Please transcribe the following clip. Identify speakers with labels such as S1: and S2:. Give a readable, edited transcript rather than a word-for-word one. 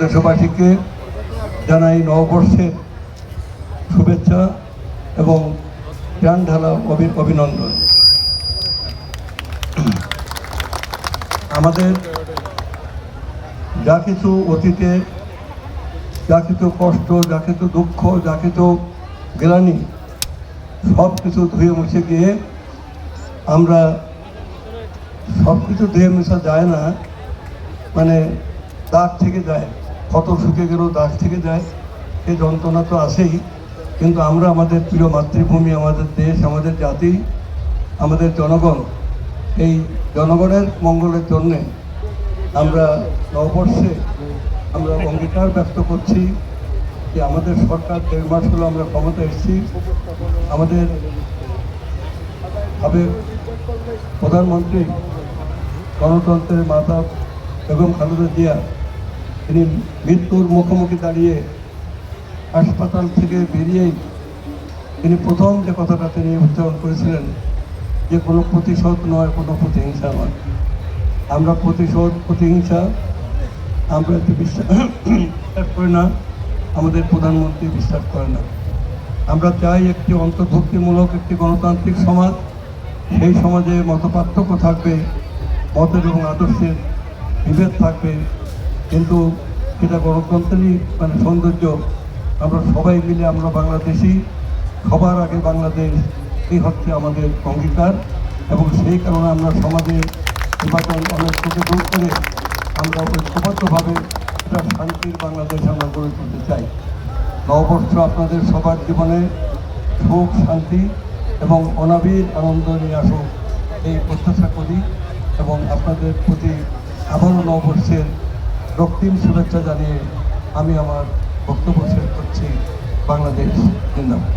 S1: দেশবাসীকে জানাই নববর্ষের শুভেচ্ছা এবং প্রাণ ঢালা অভিনন্দন। আমাদের যা কিছু অতীতে, যা কিছু কষ্ট, যা কিছু দুঃখ, যা কিছু গ্লানি, সব কিছু ধুয়ে মুছে গিয়ে আমরা সব কিছু ধুয়ে মুছা যায় না, মানে দাগ থেকে যায়, ক্ষত শুকে গেলেও দাগ থেকে যায়, এই যন্ত্রণা তো আছেই। কিন্তু আমরা আমাদের প্রিয় মাতৃভূমি, আমাদের দেশ, আমাদের জাতি, আমাদের জনগণ, এই জনগণের মঙ্গলের জন্যে আমরা নববর্ষে আমরা অঙ্গীকার ব্যক্ত করছি যে আমাদের সরকার 1.5 মাস হলো আমরা ক্ষমতা এসেছি। আমাদের সাবেক প্রধানমন্ত্রী গণতন্ত্রের মাতা বেগম খালেদা জিয়া, তিনি মৃত্যুর মুখোমুখি দাঁড়িয়ে হাসপাতাল থেকে বেরিয়েই তিনি প্রথম যে কথাটা তিনি উচ্চারণ করেছিলেন যে কোনো প্রতিশোধ নয়, কোনো প্রতিহিংসা নয়। আমরা প্রতিশোধ, প্রতিহিংসা আমরা একটু বিশ্বাস করি না, আমাদের প্রধানমন্ত্রী বিশ্বাস করে না। আমরা চাই একটি অন্তর্ভুক্তিমূলক একটি গণতান্ত্রিক সমাজ। সেই সমাজে মতপার্থক্য থাকবে, মতের এবং আদর্শের বিভেদ থাকবে, কিন্তু সেটা গণতন্ত্রেরই মানে সৌন্দর্য। আমরা সবাই মিলে আমরা বাংলাদেশি, সবার আগে বাংলাদেশ, এই হচ্ছে আমাদের অঙ্গীকার। এবং সেই কারণে আমরা সমাজে নির্বাচন অনেক থেকে দূর করে আমরা ঐক্যবদ্ধভাবে একটা শান্তির বাংলাদেশ আমরা গড়ে তুলতে চাই। নববর্ষ আপনাদের সবার জীবনে সুখ, শান্তি এবং অনাবিল আনন্দ নিয়ে আসুক, এই প্রত্যাশা করি। এবং আপনাদের প্রতি আবারও নববর্ষের রক্তিম শুভেচ্ছা জানিয়ে আমি আমার বক্তব্য শেষ করছি। বাংলাদেশ জিন্দাবাদ।